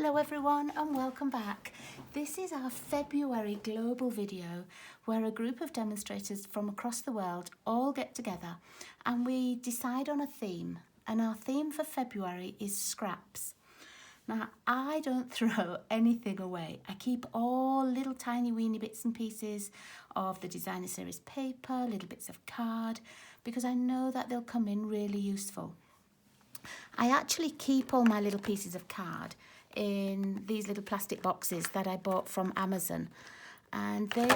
Hello everyone and welcome back. This is our February global video where a group of demonstrators from across the world all get together and we decide on a theme, and our theme for February is scraps. Now I don't throw anything away. I keep all little tiny weeny bits and pieces of the designer series paper, little bits of card, because I know that they'll come in really useful. I actually keep all my little pieces of card in these little plastic boxes that I bought from Amazon, and they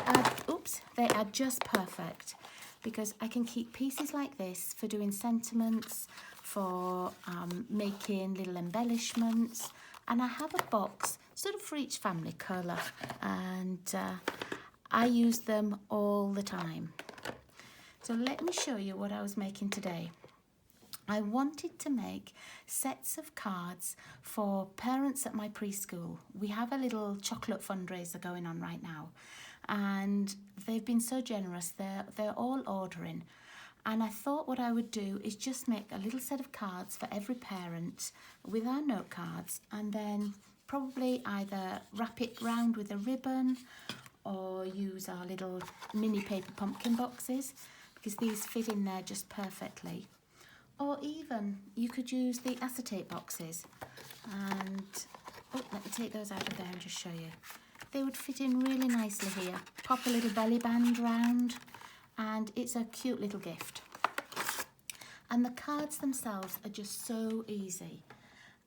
are just perfect because I can keep pieces like this for doing sentiments, for making little embellishments, and I have a box sort of for each family colour, and I use them all the time. So let me show you what I was making today. I wanted to make sets of cards for parents at my preschool. We have a little chocolate fundraiser going on right now, and they've been so generous. They're all ordering, and I thought what I would do is just make a little set of cards for every parent with our note cards, and then probably either wrap it round with a ribbon or use our little mini paper pumpkin boxes because these fit in there just perfectly. Or even you could use the acetate boxes, and let me take those out of there and just show you. They would fit in really nicely here. Pop a little belly band round and it's a cute little gift. And the cards themselves are just so easy.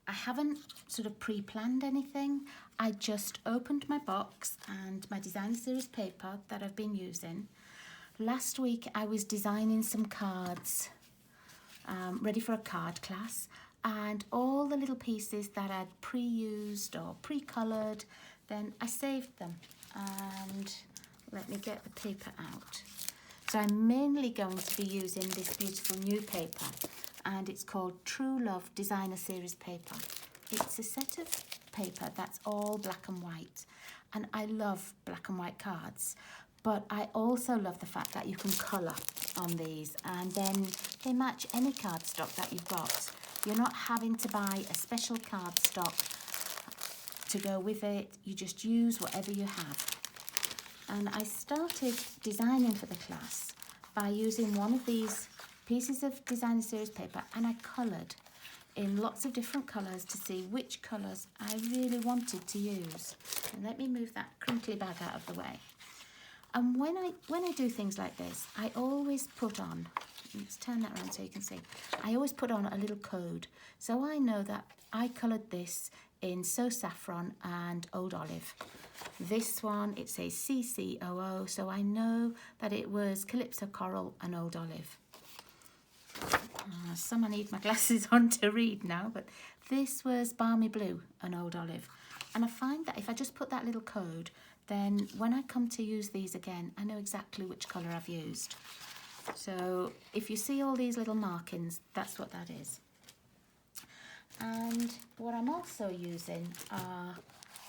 I haven't sort of pre-planned anything. I just opened my box and my designer series paper that I've been using. Last week I was designing some cards ready for a card class, and all the little pieces that I'd pre-used or pre-coloured, then I saved them. And let me get the paper out. So I'm mainly going to be using this beautiful new paper, and it's called True Love Designer Series paper. It's a set of paper that's all black and white, and I love black and white cards. But I also love the fact that you can colour on these, and then they match any cardstock that you've got. You're not having to buy a special cardstock to go with it. You just use whatever you have. And I started designing for the class by using one of these pieces of designer series paper, and I coloured in lots of different colours to see which colours I really wanted to use. And let me move that crinkly bag out of the way. And when I do things like this, I always put on, let's turn that around so you can see, I always put on a little code. So I know that I coloured this in So Saffron and Old Olive. This one, it says CCOO, so I know that it was Calypso Coral and Old Olive. Some I need my glasses on to read now, but this was Balmy Blue and Old Olive. And I find that if I just put that little code, then when I come to use these again, I know exactly which colour I've used. So if you see all these little markings, that's what that is. And what I'm also using are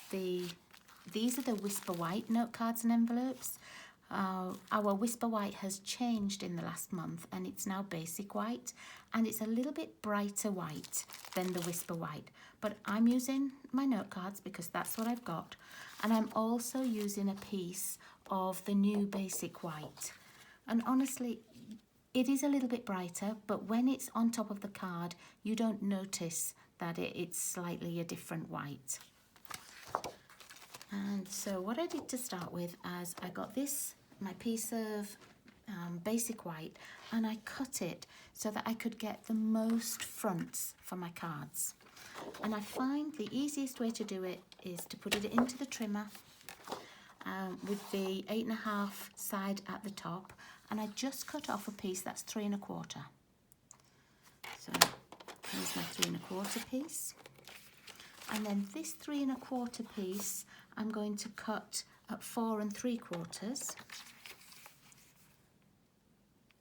these are the Whisper White note cards and envelopes. Our Whisper White has changed in the last month, and it's now basic white, and it's a little bit brighter white than the Whisper White. But I'm using my note cards because that's what I've got, and I'm also using a piece of the new basic white. And honestly, it is a little bit brighter, but when it's on top of the card, you don't notice that it's slightly a different white. And so what I did to start with is I got my piece of basic white, and I cut it so that I could get the most fronts for my cards. And I find the easiest way to do it is to put it into the trimmer with the 8.5 side at the top, and I just cut off a piece that's 3 1/4. So here's my 3 1/4 piece. And then this 3 1/4 piece I'm going to cut at 4 3/4,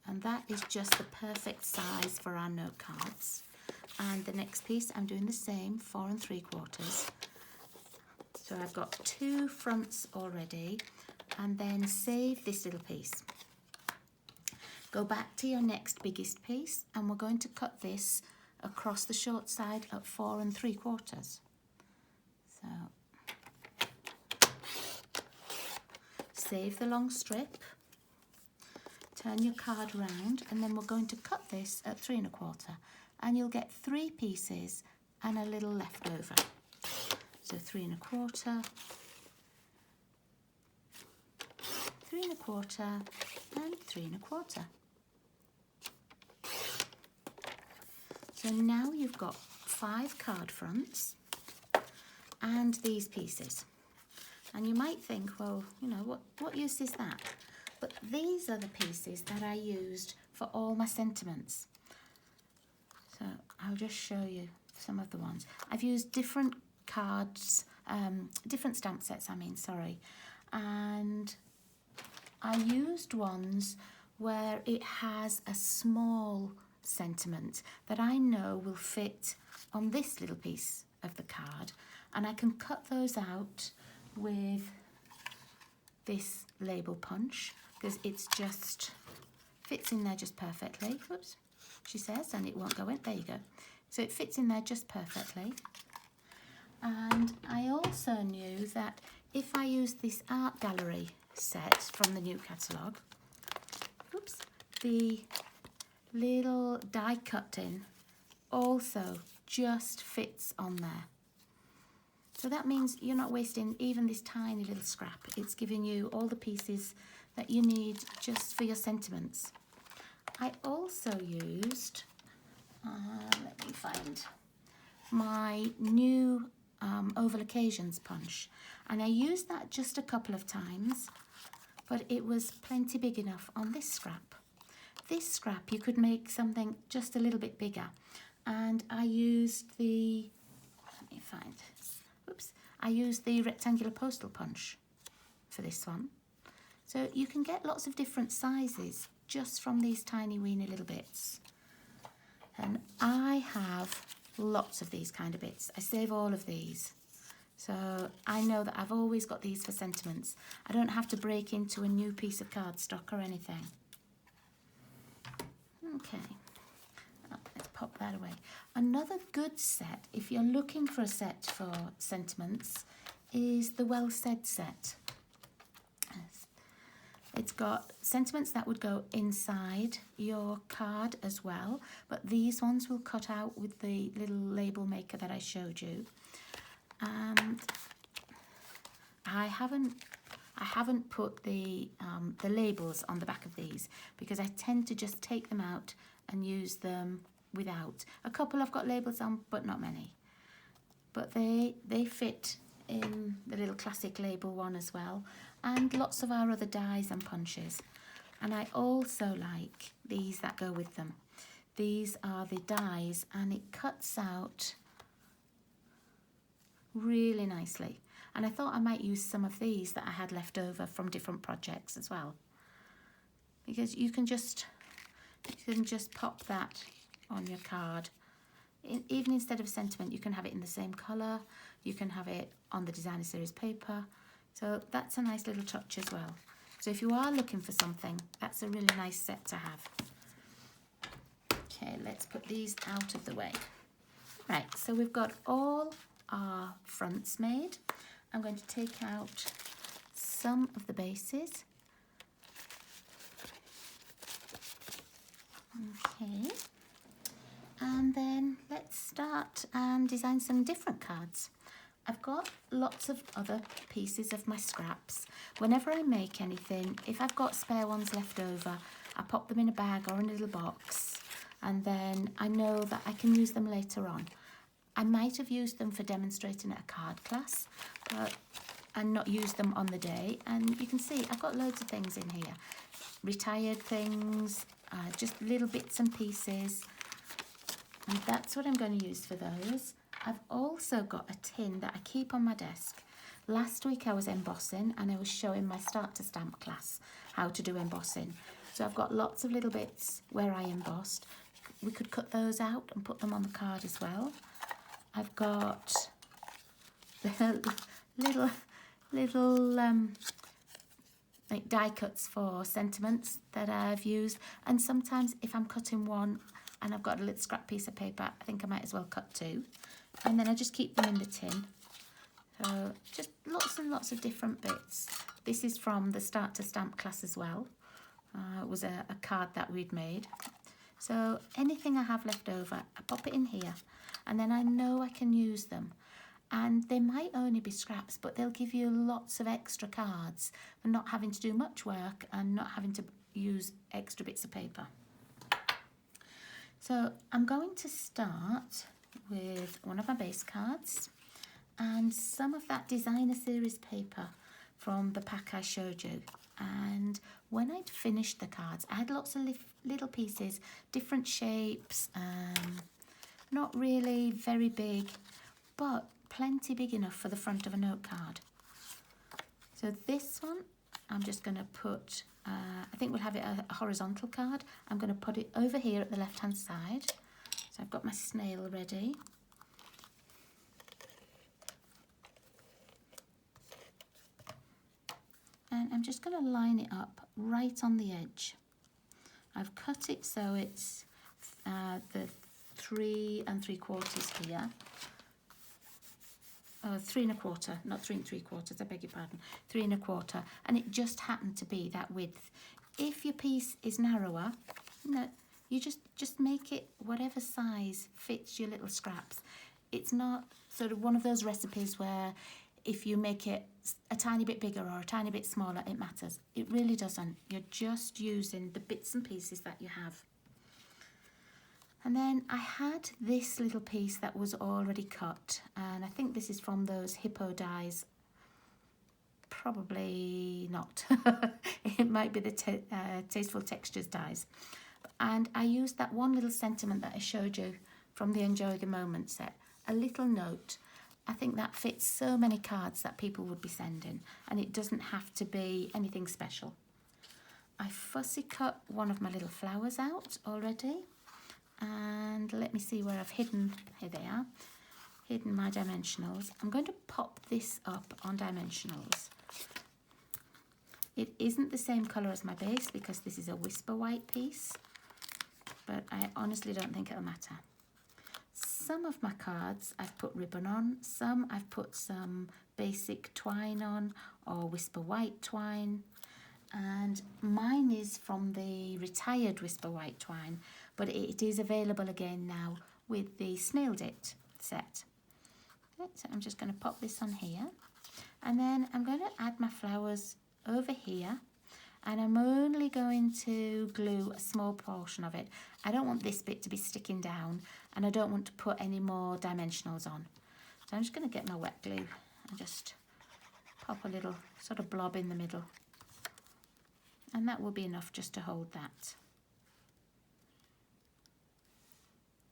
and that is just the perfect size for our note cards. And the next piece I'm doing the same, 4 3/4. So I've got 2 fronts already, and then save this little piece. Go back to your next biggest piece, and we're going to cut this across the short side at 4 3/4. So Save the long strip, turn your card round, and then we're going to cut this at 3 1/4, and you'll get 3 pieces and a little left over. So 3 1/4, 3 1/4, and 3 1/4. So now you've got 5 card fronts and these pieces. And you might think, well, you know, what use is that? But these are the pieces that I used for all my sentiments. So I'll just show you some of the ones. I've used different cards, different stamp sets, and I used ones where it has a small sentiment that I know will fit on this little piece of the card, and I can cut those out with this label punch because it's just fits in there just perfectly. Whoops, she says, and it won't go in. There you go. So it fits in there just perfectly. And I also knew that if I used this art gallery set from the new catalogue, oops, the little die cut in also just fits on there. So that means you're not wasting even this tiny little scrap. It's giving you all the pieces that you need just for your sentiments. I also used, let me find my new Oval Occasions punch, and I used that just a couple of times, but it was plenty big enough on this scrap. This scrap you could make something just a little bit bigger, and I used the, let me find, oops, I used the rectangular postal punch for this one. So you can get lots of different sizes just from these tiny weeny little bits. And I have lots of these kind of bits. I save all of these. So I know that I've always got these for sentiments. I don't have to break into a new piece of cardstock or anything. Okay, let's pop that away. Another good set, if you're looking for a set for sentiments, is the Well Said set. It's got sentiments that would go inside your card as well, but these ones will cut out with the little label maker that I showed you. And I haven't put the labels on the back of these because I tend to just take them out and use them without. A couple I've got labels on, but not many. But they fit in the little classic label one as well, and lots of our other dies and punches. And I also like these that go with them. These are the dies, and it cuts out really nicely. And I thought I might use some of these that I had left over from different projects as well, because you can just pop that on your card. Even instead of sentiment, you can have it in the same colour. You can have it on the designer series paper. So that's a nice little touch as well. So if you are looking for something, that's a really nice set to have. Okay, let's put these out of the way. Right, so we've got all our fronts made. I'm going to take out some of the bases. Okay. And then let's start and design some different cards. I've got lots of other pieces of my scraps. Whenever I make anything, if I've got spare ones left over, I pop them in a bag or in a little box, and then I know that I can use them later on. I might have used them for demonstrating at a card class, and not used them on the day. And you can see I've got loads of things in here. Retired things, just little bits and pieces. And that's what I'm going to use for those. I've also got a tin that I keep on my desk. Last week I was embossing, and I was showing my Start to Stamp class how to do embossing. So I've got lots of little bits where I embossed. We could cut those out and put them on the card as well. I've got the little like die cuts for sentiments that I've used. And sometimes if I'm cutting one and I've got a little scrap piece of paper, I think I might as well cut two. And then I just keep them in the tin. So just lots and lots of different bits. This is from the Start to Stamp class as well. It was a card that we'd made. So anything I have left over, I pop it in here, and then I know I can use them. And they might only be scraps, but they'll give you lots of extra cards for not having to do much work and not having to use extra bits of paper. So I'm going to start with one of my base cards and some of that designer series paper from the pack I showed you. And when I'd finished the cards, I had lots of little pieces, different shapes, not really very big, but plenty big enough for the front of a note card. So this one, I'm just going to put, I think we'll have it a horizontal card. I'm going to put it over here at the left-hand side. So I've got my snail ready. And I'm just going to line it up right on the edge. I've cut it so it's the 3 3/4 here. 3 1/4, not 3 3/4, I beg your pardon, 3 1/4, and it just happened to be that width. If your piece is narrower, no, you just make it whatever size fits your little scraps. It's not sort of one of those recipes where if you make it a tiny bit bigger or a tiny bit smaller, it matters. It really doesn't. You're just using the bits and pieces that you have. And then I had this little piece that was already cut, and I think this is from those hippo dies. Probably not. It might be the Tasteful Textures dies. And I used that one little sentiment that I showed you from the Enjoy the Moment set, a little note. I think that fits so many cards that people would be sending, and it doesn't have to be anything special. I fussy cut one of my little flowers out already. And let me see where I've hidden, here they are, hidden my dimensionals. I'm going to pop this up on dimensionals. It isn't the same colour as my base because this is a Whisper White piece, but I honestly don't think it'll matter. Some of my cards I've put ribbon on, some I've put some basic twine on or Whisper White twine. And mine is from the retired Whisper White twine, but it is available again now with the Snailed It set. Okay, so I'm just going to pop this on here, and then I'm going to add my flowers over here, and I'm only going to glue a small portion of it. I don't want this bit to be sticking down, and I don't want to put any more dimensionals on. So I'm just going to get my wet glue and just pop a little sort of blob in the middle. And that will be enough just to hold that.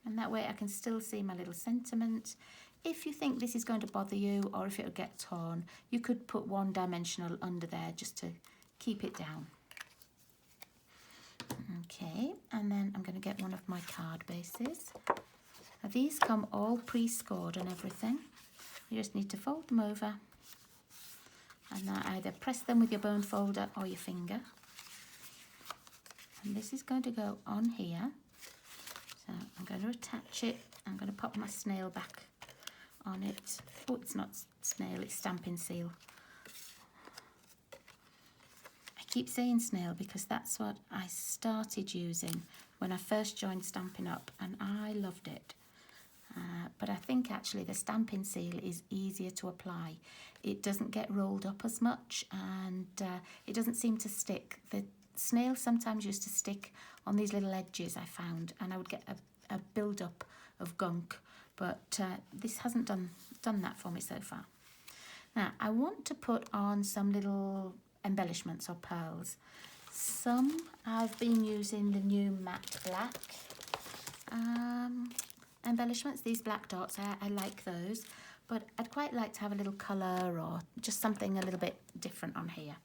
And that way I can still see my little sentiment. If you think this is going to bother you or if it'll get torn, you could put one dimensional under there just to keep it down. Okay, and then I'm going to get one of my card bases. Now these come all pre-scored and everything. You just need to fold them over and now either press them with your bone folder or your finger. And this is going to go on here. So I'm going to attach it. I'm going to pop my snail back on it. Oh, it's not snail, it's Stampin' Seal. I keep saying snail because that's what I started using when I first joined Stampin' Up, and I loved it. But I think actually the Stampin' Seal is easier to apply. It doesn't get rolled up as much, and it doesn't seem to stick. The snail sometimes used to stick on these little edges I found, and I would get a build-up of gunk, but this hasn't done that for me so far. Now I want to put on some little embellishments or pearls. Some I've been using the new matte black embellishments, these black dots. I like those, but I'd quite like to have a little colour or just something a little bit different on here.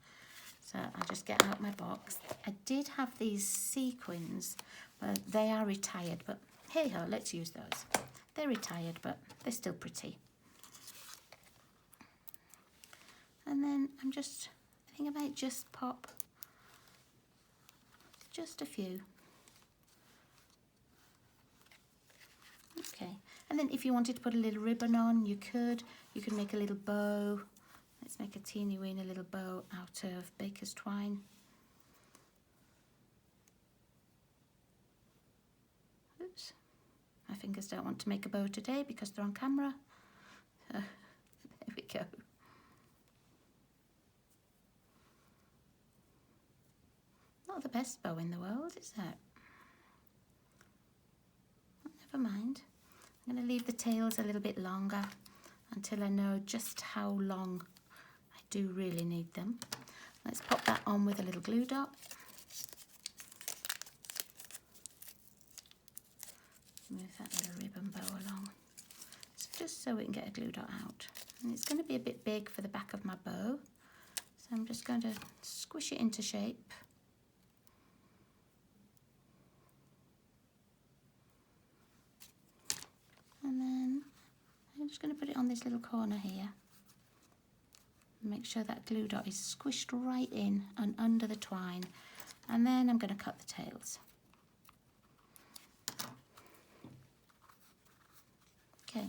So I'll just get out my box. I did have these sequins, but they are retired, but hey ho, let's use those. They're retired, but they're still pretty. And then I think I might just pop just a few. Okay, And then if you wanted to put a little ribbon on, you could. You could make a little bow. Let's make a teeny weeny little bow out of baker's twine. Oops, my fingers don't want to make a bow today because they're on camera. So, there we go. Not the best bow in the world, is it? Never mind. I'm going to leave the tails a little bit longer until I know just how long I do really need them. Let's pop that on with a little glue dot. Move that little ribbon bow along, just so we can get a glue dot out. And it's going to be a bit big for the back of my bow, so I'm just going to squish it into shape. And then I'm just going to put it on this little corner here. Make sure that glue dot is squished right in and under the twine. And then I'm going to cut the tails. Okay,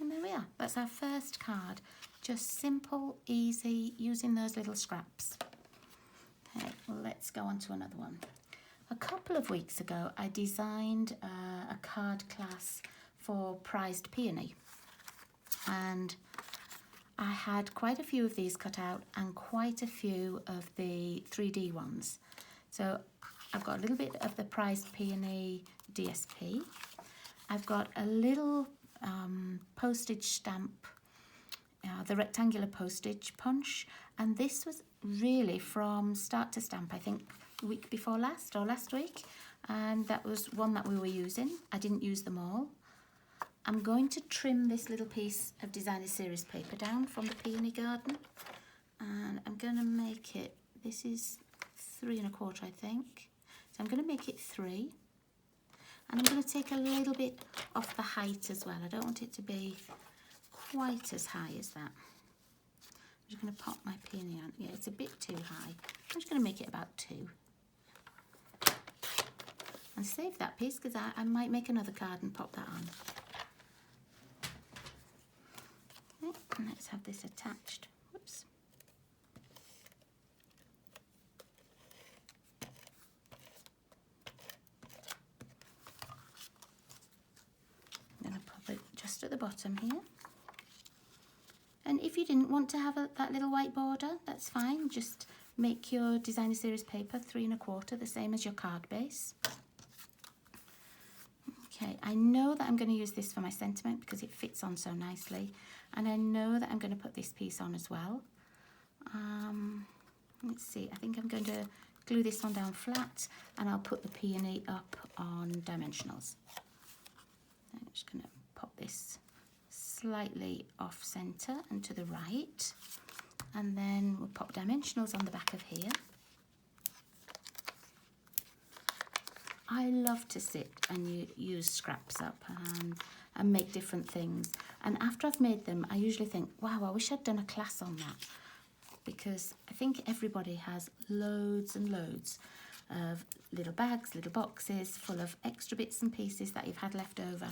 and there we are. That's our first card. Just simple, easy, using those little scraps. Okay, well, let's go on to another one. A couple of weeks ago, I designed a card class for prized Peony. And I had quite a few of these cut out and quite a few of the 3D ones. So I've got a little bit of the prized Peony DSP. I've got a little postage stamp, the rectangular postage punch, and this was really from start to stamp, I think the week before last or last week, and that was one that we were using. I didn't use them all. I'm going to trim this little piece of designer series paper down from the Peony Garden, and I'm going to make it, this is 3 1/4 I think, so I'm going to make it 3, and I'm going to take a little bit off the height as well. I don't want it to be quite as high as that. I'm just going to pop my Peony on. Yeah, it's a bit too high. I'm just going to make it about 2. And save that piece because I might make another card and pop that on. And let's have this attached. Whoops. I'm going to pop it just at the bottom here. And if you didn't want to have that little white border, that's fine. Just make your designer series paper 3 1/4, the same as your card base. Okay, I know that I'm going to use this for my sentiment because it fits on so nicely. And I know that I'm going to put this piece on as well. Let's see, I think I'm going to glue this one down flat and I'll put the Peony up on dimensionals. I'm just going to pop this slightly off center and to the right. And then we'll pop dimensionals on the back of here. I love to sit and use scraps up and make different things. And after I've made them, I usually think, wow, I wish I'd done a class on that. Because I think everybody has loads and loads of little bags, little boxes full of extra bits and pieces that you've had left over.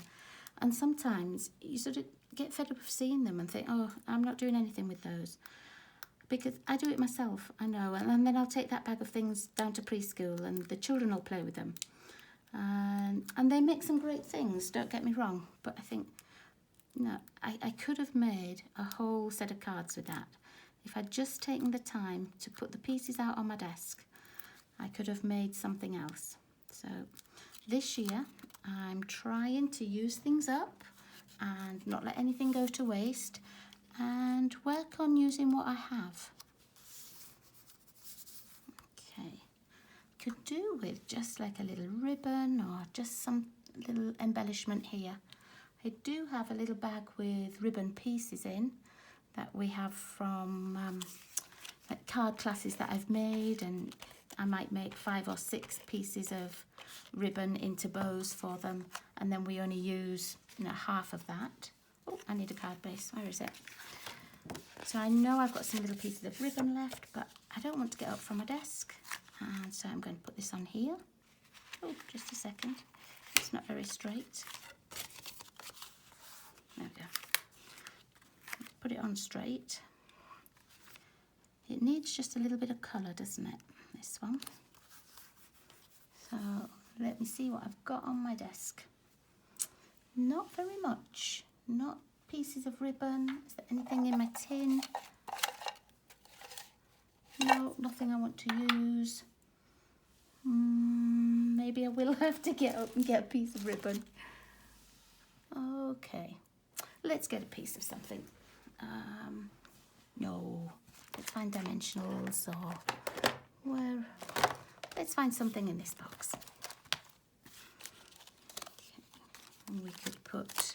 And sometimes you sort of get fed up of seeing them and think, oh, I'm not doing anything with those. Because I do it myself, I know. And then I'll take that bag of things down to preschool and the children will play with them. And they make some great things, don't get me wrong, but I think, no, I could have made a whole set of cards with that. If I'd just taken the time to put the pieces out on my desk, I could have made something else. So this year, I'm trying to use things up and not let anything go to waste and work on using what I have. Okay. Could do with just like a little ribbon or just some little embellishment here. I do have a little bag with ribbon pieces in that we have from like card classes that I've made, and I might make 5 or 6 pieces of ribbon into bows for them, and then we only use, you know, half of that. Oh, I need a card base. Where is it? So I know I've got some little pieces of ribbon left, but I don't want to get up from my desk. And so I'm going to put this on here. Oh, just a second. It's not very straight. There we go. Put it on straight. It needs just a little bit of colour, doesn't it, this one? So let me see what I've got on my desk. Not very much. Not pieces of ribbon. Is there anything in my tin? No, nothing I want to use. Maybe I will have to get up and get a piece of ribbon. Okay, let's get a piece of something. No, let's find dimensionals or where. Let's find something in this box. Okay. And we could put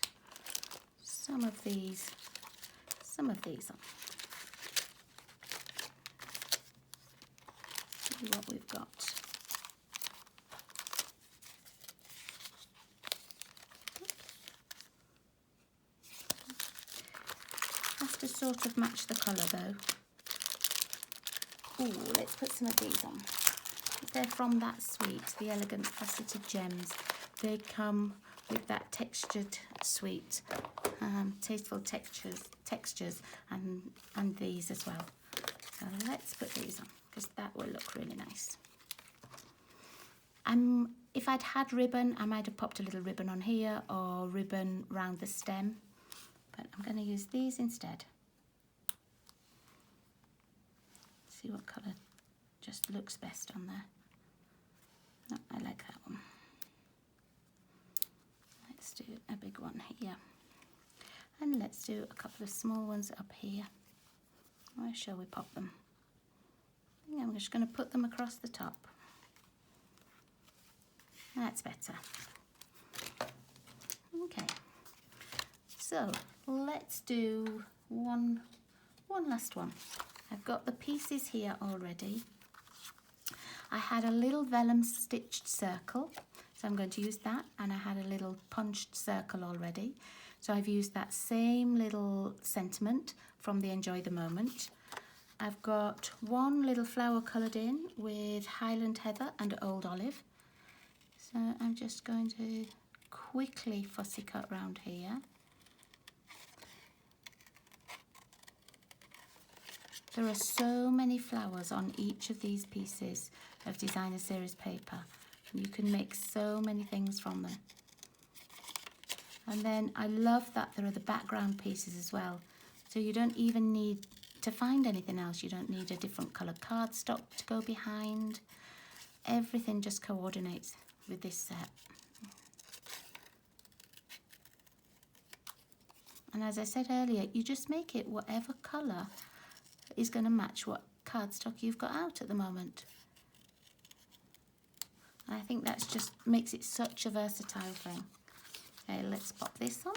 some of these on. See what we've got. Has to sort of match the colour though. Ooh, let's put some of these on. They're from that suite, the Elegant Faceted Gems. They come with that textured suite, tasteful textures, and these as well. So let's put these on because that will look really nice. If I'd had ribbon, I might have popped a little ribbon on here or ribbon round the stem, but I'm going to use these instead. See what colour just looks best on there. No, I like that one. Let's do a big one here. And let's do a couple of small ones up here. Where shall we pop them? I think I'm just going to put them across the top. That's better. Okay. So let's do one last one. I've got the pieces here already. I had a little vellum stitched circle, so I'm going to use that, and I had a little punched circle already. So I've used that same little sentiment from the Enjoy the Moment. I've got one little flower coloured in with Highland Heather and Old Olive. So I'm just going to quickly fussy cut round here. There are so many flowers on each of these pieces of Designer Series paper. You can make so many things from them. And then I love that there are the background pieces as well. So you don't even need to find anything else. You don't need a different coloured cardstock to go behind. Everything just coordinates with this set. And as I said earlier, you just make it whatever colour is going to match what cardstock you've got out at the moment. And I think that's just makes it such a versatile thing. Okay, let's pop this on.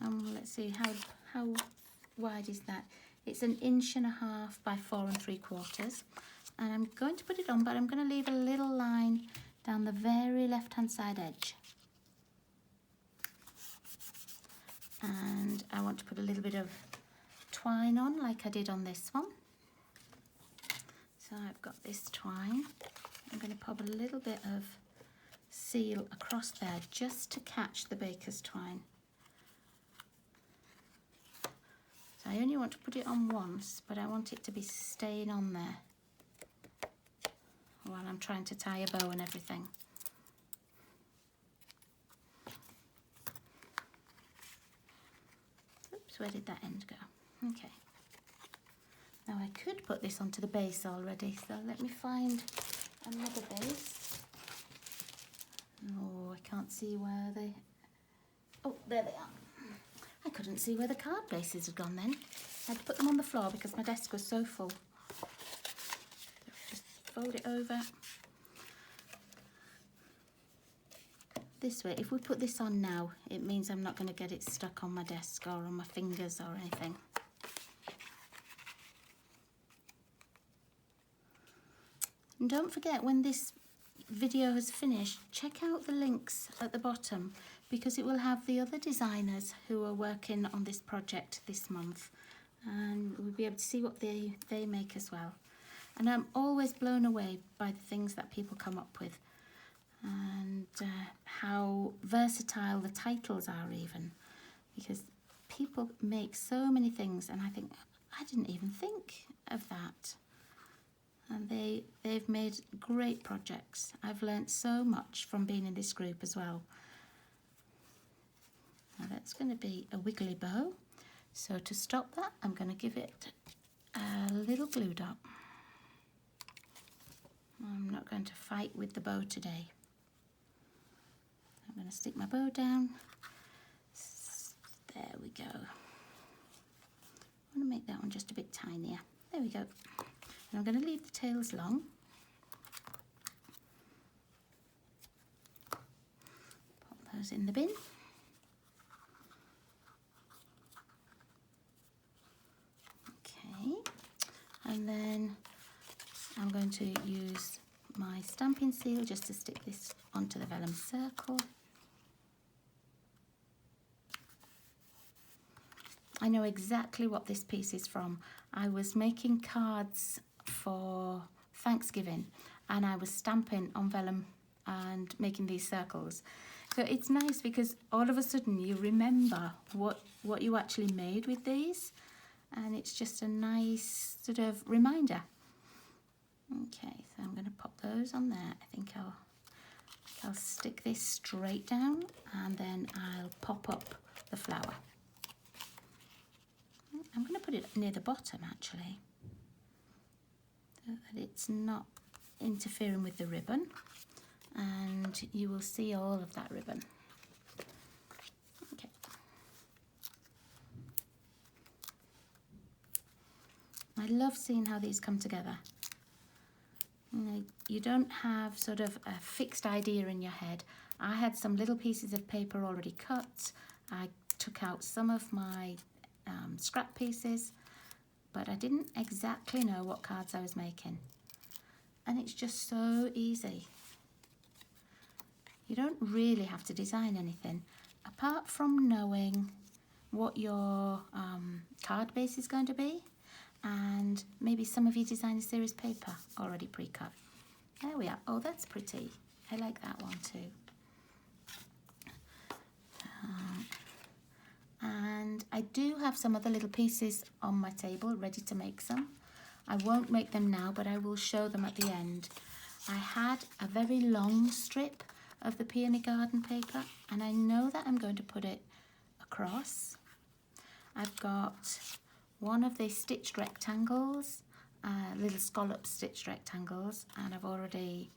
And let's see how wide is that. It's 1.5 inches by 4 3/4. And I'm going to put it on, but I'm going to leave a little line down the very left-hand side edge. And I want to put a little bit of twine on like I did on this one. So I've got this twine. I'm going to pop a little bit of seal across there just to catch the baker's twine. So I only want to put it on once, but I want it to be staying on there while I'm trying to tie a bow and everything. Oops, where did that end go? Okay. Now I could put this onto the base already, so let me find another base. Oh, I can't see where they... Oh, there they are. I couldn't see where the card bases had gone then. I had to put them on the floor because my desk was so full. Just fold it over. This way, if we put this on now, it means I'm not going to get it stuck on my desk or on my fingers or anything. And don't forget, when this video has finished, check out the links at the bottom because it will have the other designers who are working on this project this month, and we'll be able to see what they make as well. And I'm always blown away by the things that people come up with. and how versatile the titles are even, because people make so many things and I think, I didn't even think of that. And they've made great projects. I've learnt so much from being in this group as well. Now that's going to be a wiggly bow. So to stop that, I'm going to give it a little glue dot. I'm not going to fight with the bow today. I'm going to stick my bow down. There we go. I want to make that one just a bit tinier. There we go. And I'm going to leave the tails long. Pop those in the bin. Okay. And then I'm going to use my stamping seal just to stick this onto the vellum circle. I know exactly what this piece is from. I was making cards for Thanksgiving and I was stamping on vellum and making these circles. So it's nice because all of a sudden you remember what you actually made with these, and it's just a nice sort of reminder. Okay, so I'm going to pop those on there. I think I'll stick this straight down and then I'll pop up the flower. I'm going to put it near the bottom actually, so that it's not interfering with the ribbon, and you will see all of that ribbon. Okay. I love seeing how these come together. You don't have sort of a fixed idea in your head. I had some little pieces of paper already cut. I took out some of my scrap pieces, but I didn't exactly know what cards I was making. And it's just so easy. You don't really have to design anything apart from knowing what your card base is going to be, and maybe some of you design a series paper already pre-cut. There we are. Oh, that's pretty. I like that one too. And I do have some other little pieces on my table ready to make some. I won't make them now, but I will show them at the end. I had a very long strip of the Peony garden paper, and I know that I'm going to put it across. I've got one of the stitched rectangles, little scallop stitched rectangles, and I've already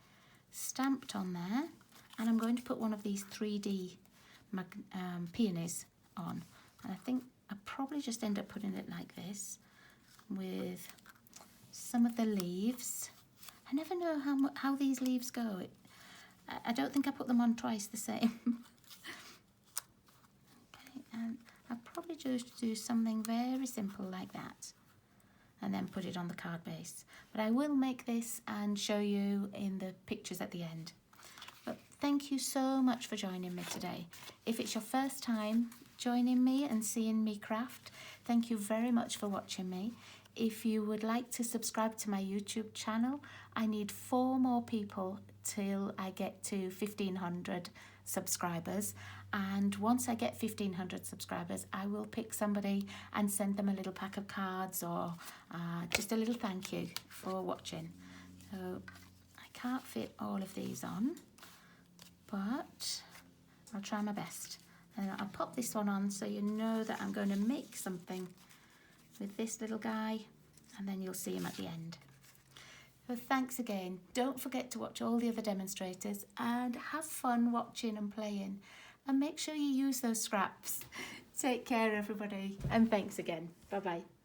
stamped on there. And I'm going to put one of these 3D peonies on. And I think I'll probably just end up putting it like this with some of the leaves. I never know how these leaves go. I don't think I put them on twice the same. Okay, and I'll probably just do something very simple like that and then put it on the card base. But I will make this and show you in the pictures at the end. But thank you so much for joining me today. If it's your first time joining me and seeing me craft, thank you very much for watching me. If you would like to subscribe to my YouTube channel, I need 4 more people till I get to 1,500 subscribers. And once I get 1,500 subscribers, I will pick somebody and send them a little pack of cards or just a little thank you for watching. So I can't fit all of these on, but I'll try my best. And I'll pop this one on so you know that I'm going to make something with this little guy, and then you'll see him at the end. So thanks again. Don't forget to watch all the other demonstrators and have fun watching and playing, and make sure you use those scraps. Take care everybody, and thanks again. Bye bye.